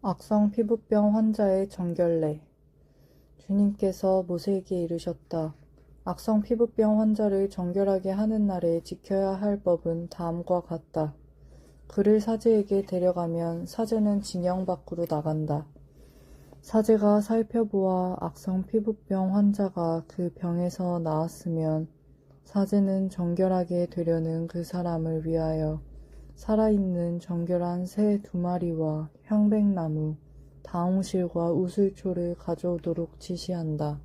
악성 피부병 환자의 정결례. 주님께서 모세에게 이르셨다. 악성 피부병 환자를 정결하게 하는 날에 지켜야 할 법은 다음과 같다. 그를 사제에게 데려가면 사제는 진영 밖으로 나간다. 사제가 살펴보아 악성 피부병 환자가 그 병에서 나았으면 사제는 정결하게 되려는 그 사람을 위하여 살아있는 정결한 새 2마리와 향백나무, 다홍실과 우슬초를 가져오도록 지시한다.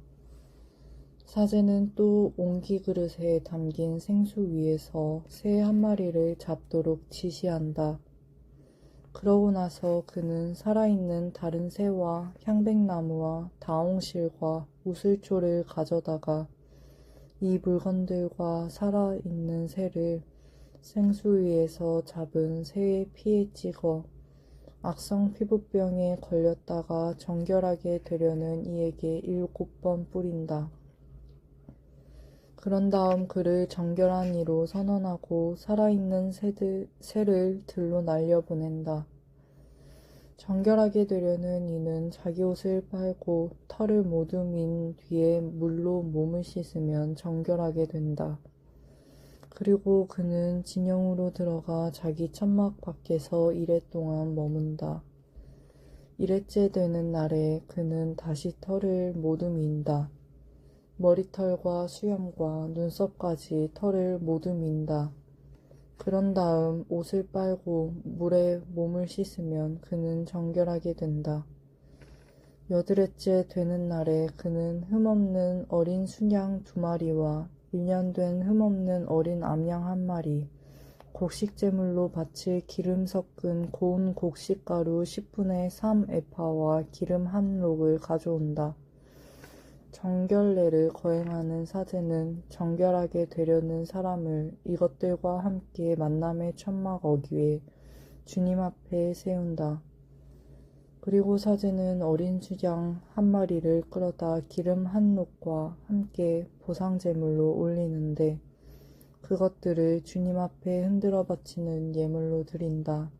사제는 또 옹기 그릇에 담긴 생수 위에서 새 1마리를 잡도록 지시한다. 그러고 나서 그는 살아있는 다른 새와 향백나무와 다홍실과 우슬초를 가져다가 이 물건들과 살아있는 새를 생수 위에서 잡은 새의 피에 찍어 악성 피부병에 걸렸다가 정결하게 되려는 이에게 7번 뿌린다. 그런 다음 그를 정결한 이로 선언하고 살아있는 새를 들로 날려보낸다. 정결하게 되려는 이는 자기 옷을 빨고 털을 모두 민 뒤에 물로 몸을 씻으면 정결하게 된다. 그리고 그는 진영으로 들어가 자기 천막 밖에서 이레 동안 머문다. 이레째 되는 날에 그는 다시 털을 모두 민다. 머리털과 수염과 눈썹까지 털을 모두 민다. 그런 다음 옷을 빨고 물에 몸을 씻으면 그는 정결하게 된다. 8회째 되는 날에 그는 흠없는 어린 순양 2마리와 1년 된 흠없는 어린 암양 1마리, 곡식제물로 바칠 기름 섞은 고운 곡식가루 10분의 3 에파와 기름 1록을 가져온다. 정결례를 거행하는 사제는 정결하게 되려는 사람을 이것들과 함께 만남의 천막 어귀에 주님 앞에 세운다. 그리고 사제는 어린 수양 1마리를 끌어다 기름 1록과 함께 보상제물로 올리는데 그것들을 주님 앞에 흔들어 바치는 예물로 드린다.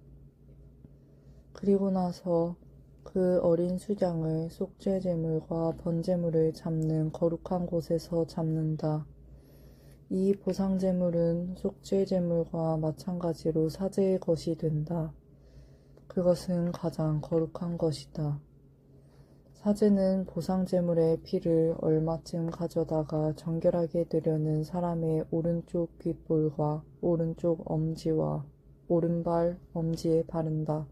그리고 나서 그 어린 수양을 속죄제물과 번제물을 잡는 거룩한 곳에서 잡는다. 이 보상제물은 속죄제물과 마찬가지로 사제의 것이 된다. 그것은 가장 거룩한 것이다. 사제는 보상제물의 피를 얼마쯤 가져다가 정결하게 되려는 사람의 오른쪽 귓볼과 오른쪽 엄지와 오른발 엄지에 바른다.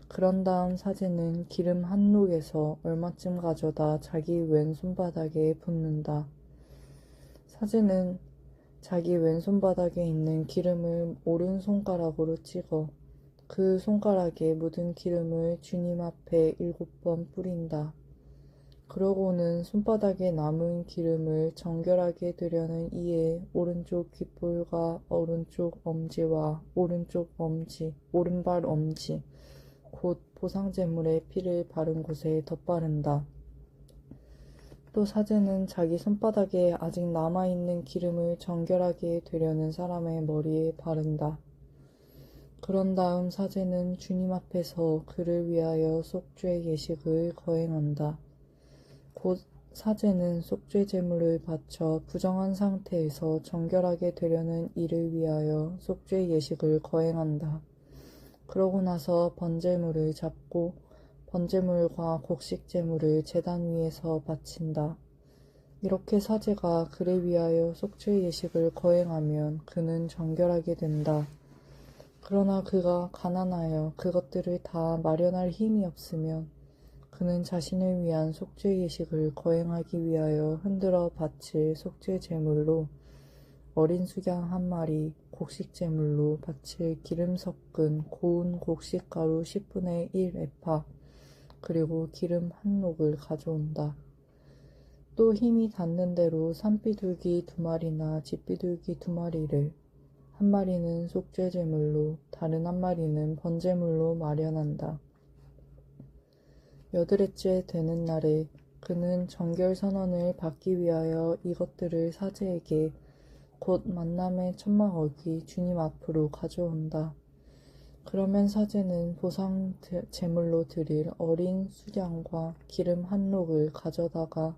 그런 다음 사제는 기름 1록에서 얼마쯤 가져다 자기 왼손바닥에 붓는다. 사제는 자기 왼손바닥에 있는 기름을 오른손가락으로 찍어 그 손가락에 묻은 기름을 주님 앞에 7번 뿌린다. 그러고는 손바닥에 남은 기름을 정결하게 되려는 이의 오른쪽 귓볼과 오른쪽 엄지와 오른쪽 엄지, 오른발 엄지, 곧 보상제물의 피를 바른 곳에 덧바른다. 또 사제는 자기 손바닥에 아직 남아있는 기름을 정결하게 되려는 사람의 머리에 바른다. 그런 다음 사제는 주님 앞에서 그를 위하여 속죄 예식을 거행한다. 곧 사제는 속죄 제물을 바쳐 부정한 상태에서 정결하게 되려는 이를 위하여 속죄 예식을 거행한다. 그러고 나서 번제물을 잡고 번제물과 곡식제물을 제단 위에서 바친다. 이렇게 사제가 그를 위하여 속죄 예식을 거행하면 그는 정결하게 된다. 그러나 그가 가난하여 그것들을 다 마련할 힘이 없으면 그는 자신을 위한 속죄 예식을 거행하기 위하여 흔들어 바칠 속죄 제물로 어린 수양 1마리, 곡식 제물로 바칠 기름 섞은 고운 곡식가루 10분의 1 에파, 그리고 기름 1록을 가져온다. 또 힘이 닿는 대로 산비둘기 2마리나 집비둘기 2마리를 1마리는 속죄 제물로 다른 1마리는 번제물로 마련한다. 8회째 되는 날에 그는 정결 선언을 받기 위하여 이것들을 사제에게 곧 만남의 천막 어귀 주님 앞으로 가져온다. 그러면 사제는 보상 제물로 드릴 어린 수양과 기름 한 록을 가져다가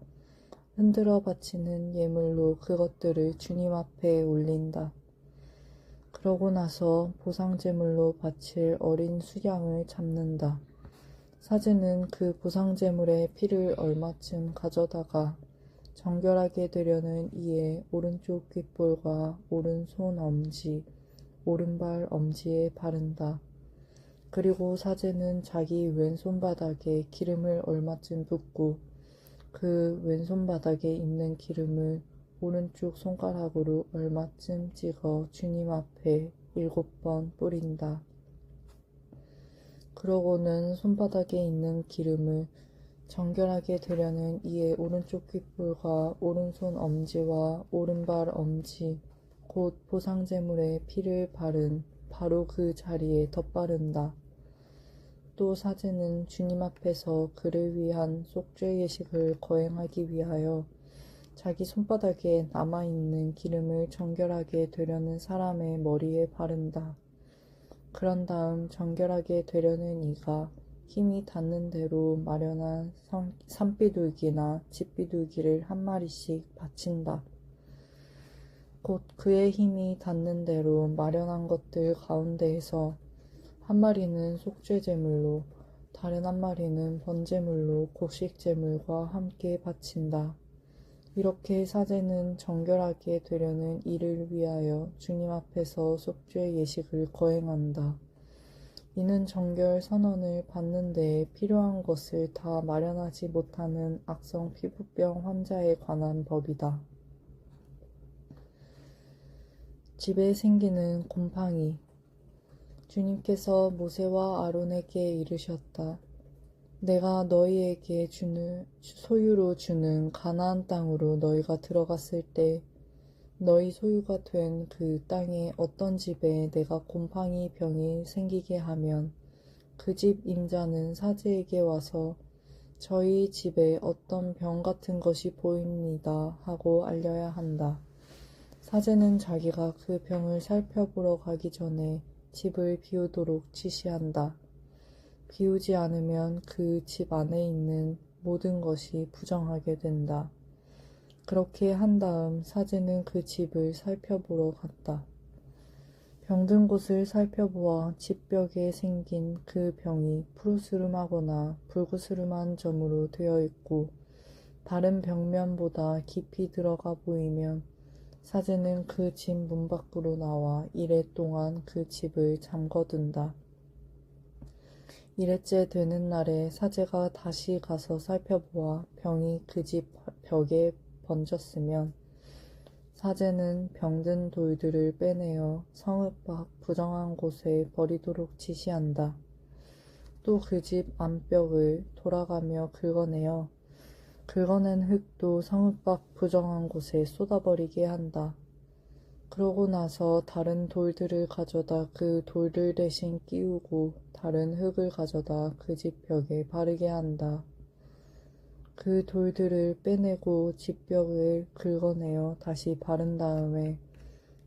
흔들어 바치는 예물로 그것들을 주님 앞에 올린다. 그러고 나서 보상 제물로 바칠 어린 수양을 잡는다. 사제는 그 보상 제물의 피를 얼마쯤 가져다가 정결하게 되려는 이의 오른쪽 귓볼과 오른손 엄지, 오른발 엄지에 바른다. 그리고 사제는 자기 왼손바닥에 기름을 얼마쯤 붓고 그 왼손바닥에 있는 기름을 오른쪽 손가락으로 얼마쯤 찍어 주님 앞에 7번 뿌린다. 그러고는 손바닥에 있는 기름을 정결하게 되려는 이의 오른쪽 귓볼과 오른손 엄지와 오른발 엄지, 곧 보상제물에 피를 바른 바로 그 자리에 덧바른다. 또 사제는 주님 앞에서 그를 위한 속죄 예식을 거행하기 위하여 자기 손바닥에 남아있는 기름을 정결하게 되려는 사람의 머리에 바른다. 그런 다음 정결하게 되려는 이가 힘이 닿는 대로 마련한 산비둘기나 집비둘기를 한 마리씩 바친다. 곧 그의 힘이 닿는 대로 마련한 것들 가운데에서 한 마리는 속죄제물로, 다른 한 마리는 번제물로 곡식제물과 함께 바친다. 이렇게 사제는 정결하게 되려는 이를 위하여 주님 앞에서 속죄 예식을 거행한다. 이는 정결 선언을 받는 데에 필요한 것을 다 마련하지 못하는 악성 피부병 환자에 관한 법이다. 집에 생기는 곰팡이. 주님께서 모세와 아론에게 이르셨다. 내가 너희에게 소유로 주는 가나안 땅으로 너희가 들어갔을 때 너희 소유가 된 그 땅의 어떤 집에 내가 곰팡이 병이 생기게 하면 그 집 임자는 사제에게 와서 저희 집에 어떤 병 같은 것이 보입니다 하고 알려야 한다. 사제는 자기가 그 병을 살펴보러 가기 전에 집을 비우도록 지시한다. 비우지 않으면 그 집 안에 있는 모든 것이 부정하게 된다. 그렇게 한 다음 사제는 그 집을 살펴보러 갔다. 병든 곳을 살펴보아 집벽에 생긴 그 병이 푸르스름하거나 불구스름한 점으로 되어 있고 다른 벽면보다 깊이 들어가 보이면 사제는 그 집 문 밖으로 나와 이레 동안 그 집을 잠궈둔다. 이레째 되는 날에 사제가 다시 가서 살펴보아 병이 그 집 벽에 번졌으면 사제는 병든 돌들을 빼내어 성읍 밖 부정한 곳에 버리도록 지시한다. 또 그 집 안벽을 돌아가며 긁어내어 긁어낸 흙도 성읍 밖 부정한 곳에 쏟아버리게 한다. 그러고 나서 다른 돌들을 가져다 그 돌들 대신 끼우고 다른 흙을 가져다 그 집 벽에 바르게 한다. 그 돌들을 빼내고 집벽을 긁어내어 다시 바른 다음에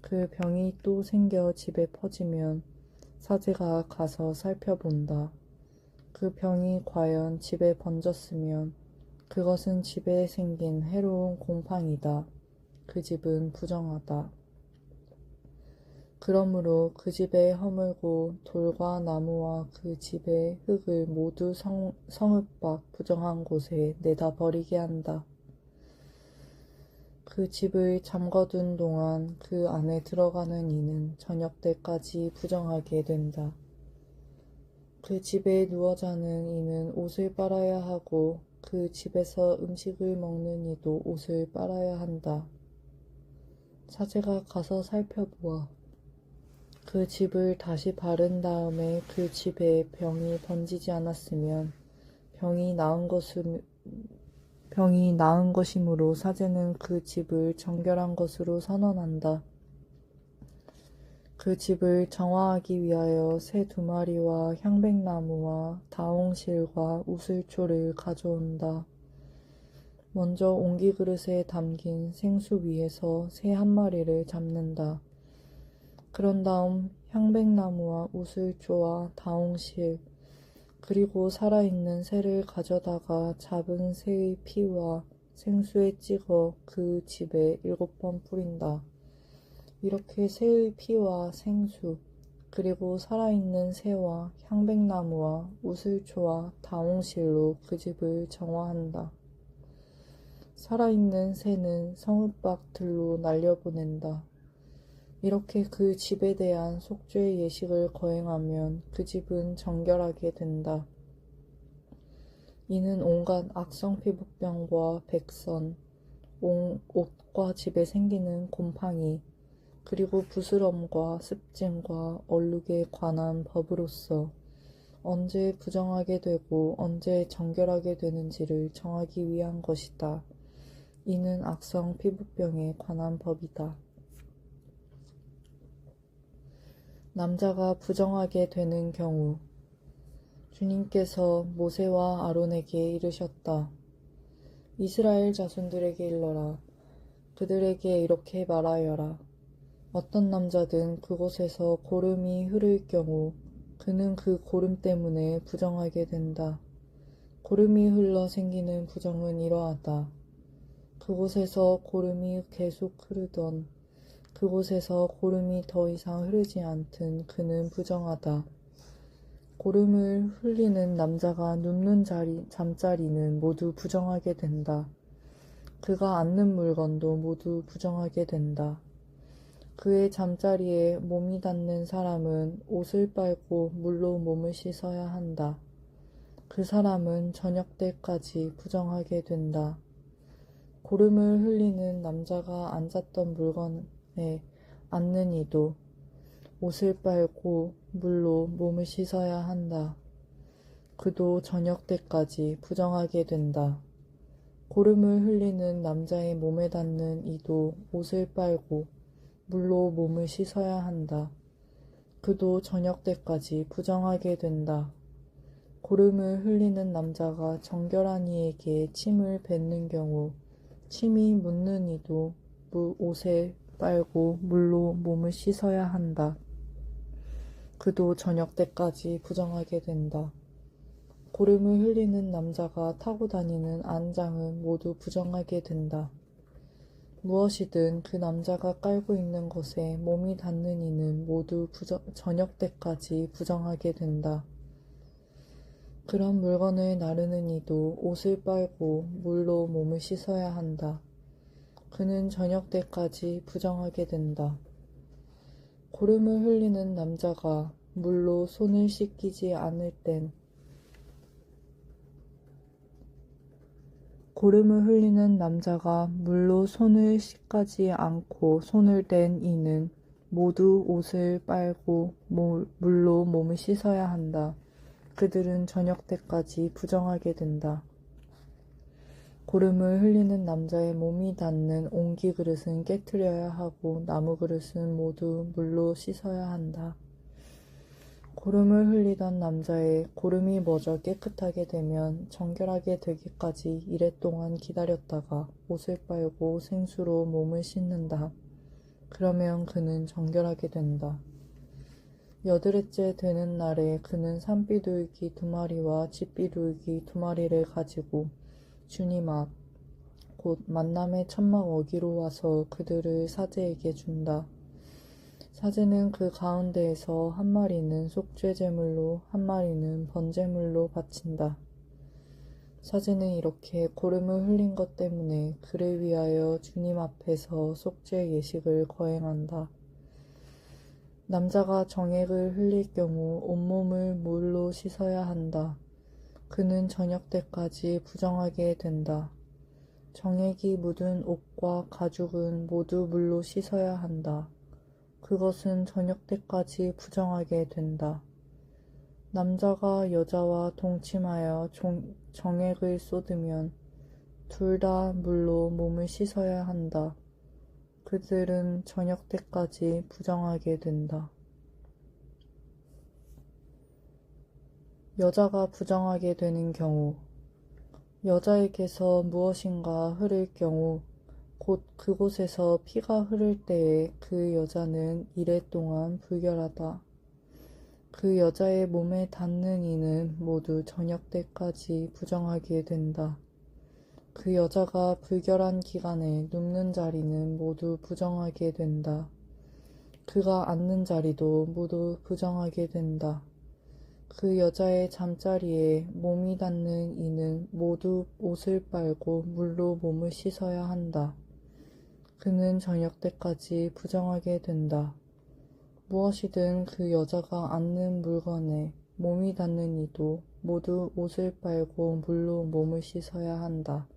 그 병이 또 생겨 집에 퍼지면 사제가 가서 살펴본다. 그 병이 과연 집에 번졌으면 그것은 집에 생긴 해로운 곰팡이다. 그 집은 부정하다. 그러므로 그 집에 허물고 돌과 나무와 그 집의 흙을 모두 성읍 밖 부정한 곳에 내다 버리게 한다. 그 집을 잠궈둔 동안 그 안에 들어가는 이는 저녁 때까지 부정하게 된다. 그 집에 누워 자는 이는 옷을 빨아야 하고 그 집에서 음식을 먹는 이도 옷을 빨아야 한다. 사제가 가서 살펴보아 그 집을 다시 바른 다음에 그 집에 병이 번지지 않았으면 병이 나은 것이므로 사제는 그 집을 정결한 것으로 선언한다. 그 집을 정화하기 위하여 새 2마리와 향백나무와 다홍실과 우슬초를 가져온다. 먼저 옹기그릇에 담긴 생수 위에서 새 1마리를 잡는다. 그런 다음 향백나무와 우슬초와 다홍실, 그리고 살아있는 새를 가져다가 잡은 새의 피와 생수에 찍어 그 집에 7번 뿌린다. 이렇게 새의 피와 생수, 그리고 살아있는 새와 향백나무와 우슬초와 다홍실로 그 집을 정화한다. 살아있는 새는 성읍 밖들로 날려보낸다. 이렇게 그 집에 대한 속죄의 예식을 거행하면 그 집은 정결하게 된다. 이는 온갖 악성 피부병과 백선, 옷과 집에 생기는 곰팡이, 그리고 부스럼과 습진과 얼룩에 관한 법으로서 언제 부정하게 되고 언제 정결하게 되는지를 정하기 위한 것이다. 이는 악성 피부병에 관한 법이다. 남자가 부정하게 되는 경우, 주님께서 모세와 아론에게 이르셨다. 이스라엘 자손들에게 일러라. 그들에게 이렇게 말하여라. 어떤 남자든 그곳에서 고름이 흐를 경우 그는 그 고름 때문에 부정하게 된다. 고름이 흘러 생기는 부정은 이러하다. 그곳에서 고름이 계속 흐르던 그곳에서 고름이 더 이상 흐르지 않든 그는 부정하다. 고름을 흘리는 남자가 눕는 잠자리는 모두 부정하게 된다. 그가 앉는 물건도 모두 부정하게 된다. 그의 잠자리에 몸이 닿는 사람은 옷을 빨고 물로 몸을 씻어야 한다. 그 사람은 저녁 때까지 부정하게 된다. 고름을 흘리는 남자가 앉았던 물건에 앉는 이도 옷을 빨고 물로 몸을 씻어야 한다. 그도 저녁 때까지 부정하게 된다. 고름을 흘리는 남자의 몸에 닿는 이도 옷을 빨고 물로 몸을 씻어야 한다. 그도 저녁 때까지 부정하게 된다. 고름을 흘리는 남자가 정결한 이에게 침을 뱉는 경우 침이 묻는 이도 옷에 빨고 물로 몸을 씻어야 한다. 그도 저녁 때까지 부정하게 된다. 고름을 흘리는 남자가 타고 다니는 안장은 모두 부정하게 된다. 무엇이든 그 남자가 깔고 있는 것에 몸이 닿는 이는 모두 저녁 때까지 부정하게 된다. 그런 물건을 나르는 이도 옷을 빨고 물로 몸을 씻어야 한다. 그는 저녁 때까지 부정하게 된다. 고름을 흘리는 남자가 물로 손을 씻기지 않을 땐 고름을 흘리는 남자가 물로 손을 씻지 않고 손을 댄 이는 모두 옷을 빨고 물로 몸을 씻어야 한다. 그들은 저녁 때까지 부정하게 된다. 고름을 흘리는 남자의 몸이 닿는 옹기 그릇은 깨트려야 하고 나무 그릇은 모두 물로 씻어야 한다. 고름을 흘리던 남자의 고름이 멎어 깨끗하게 되면 정결하게 되기까지 이랫동안 기다렸다가 옷을 빨고 생수로 몸을 씻는다. 그러면 그는 정결하게 된다. 8회째 되는 날에 그는 산비둘기 2마리와 집비둘기 2마리를 가지고 주님 앞, 곧 만남의 천막 어기로 와서 그들을 사제에게 준다. 사제는 그 가운데에서 1마리는 속죄제물로 1마리는 번제물로 바친다. 사제는 이렇게 고름을 흘린 것 때문에 그를 위하여 주님 앞에서 속죄 예식을 거행한다. 남자가 정액을 흘릴 경우 온몸을 물로 씻어야 한다. 그는 저녁 때까지 부정하게 된다. 정액이 묻은 옷과 가죽은 모두 물로 씻어야 한다. 그것은 저녁 때까지 부정하게 된다. 남자가 여자와 동침하여 정액을 쏟으면 둘 다 물로 몸을 씻어야 한다. 그들은 저녁 때까지 부정하게 된다. 여자가 부정하게 되는 경우, 여자에게서 무엇인가 흐를 경우 곧 그곳에서 피가 흐를 때에 그 여자는 이래 동안 불결하다. 그 여자의 몸에 닿는 이는 모두 저녁 때까지 부정하게 된다. 그 여자가 불결한 기간에 눕는 자리는 모두 부정하게 된다. 그가 앉는 자리도 모두 부정하게 된다. 그 여자의 잠자리에 몸이 닿는 이는 모두 옷을 빨고 물로 몸을 씻어야 한다. 그는 저녁 때까지 부정하게 된다. 무엇이든 그 여자가 앉는 물건에 몸이 닿는 이도 모두 옷을 빨고 물로 몸을 씻어야 한다.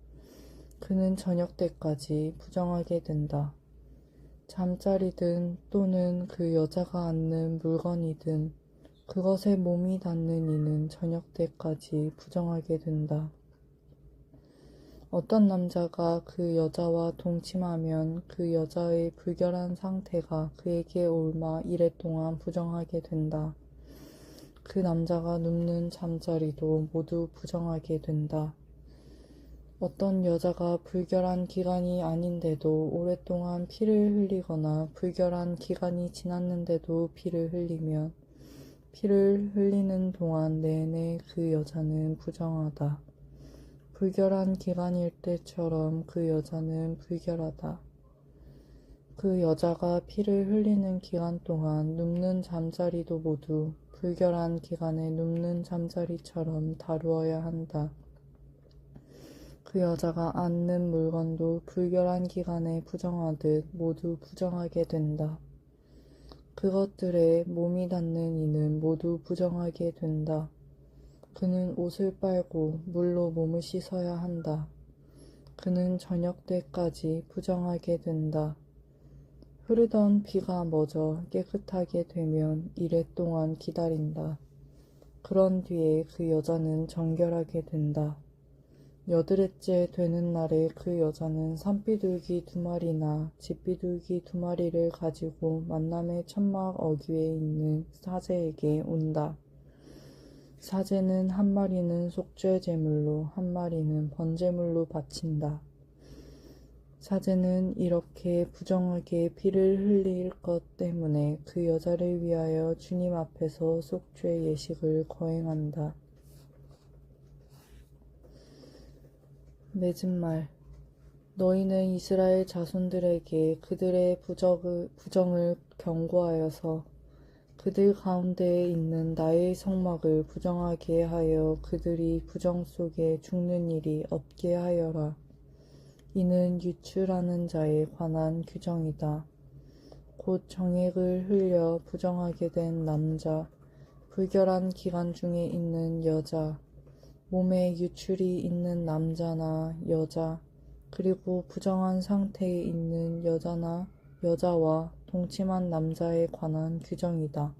그는 저녁 때까지 부정하게 된다. 잠자리든 또는 그 여자가 앉는 물건이든 그것에 몸이 닿는 이는 저녁 때까지 부정하게 된다. 어떤 남자가 그 여자와 동침하면 그 여자의 불결한 상태가 그에게 옮아 이래 동안 부정하게 된다. 그 남자가 눕는 잠자리도 모두 부정하게 된다. 어떤 여자가 불결한 기간이 아닌데도 오랫동안 피를 흘리거나 불결한 기간이 지났는데도 피를 흘리면 피를 흘리는 동안 내내 그 여자는 부정하다. 불결한 기간일 때처럼 그 여자는 불결하다. 그 여자가 피를 흘리는 기간 동안 눕는 잠자리도 모두 불결한 기간에 눕는 잠자리처럼 다루어야 한다. 그 여자가 앉는 물건도 불결한 기간에 부정하듯 모두 부정하게 된다. 그것들에 몸이 닿는 이는 모두 부정하게 된다. 그는 옷을 빨고 물로 몸을 씻어야 한다. 그는 저녁 때까지 부정하게 된다. 흐르던 비가 멎어 깨끗하게 되면 이래 동안 기다린다. 그런 뒤에 그 여자는 정결하게 된다. 여드레째 되는 날에 그 여자는 산비둘기 2마리나 집비둘기 2마리를 가지고 만남의 천막 어귀에 있는 사제에게 온다. 사제는 1마리는 속죄 제물로 1마리는 번제물로 바친다. 사제는 이렇게 부정하게 피를 흘릴 것 때문에 그 여자를 위하여 주님 앞에서 속죄 예식을 거행한다. 맺은 말. 너희는 이스라엘 자손들에게 그들의 부정을 경고하여서 그들 가운데에 있는 나의 성막을 부정하게 하여 그들이 부정 속에 죽는 일이 없게 하여라. 이는 유출하는 자에 관한 규정이다. 곧 정액을 흘려 부정하게 된 남자, 불결한 기간 중에 있는 여자, 몸에 유출이 있는 남자나 여자, 그리고 부정한 상태에 있는 여자나 여자와 동침한 남자에 관한 규정이다.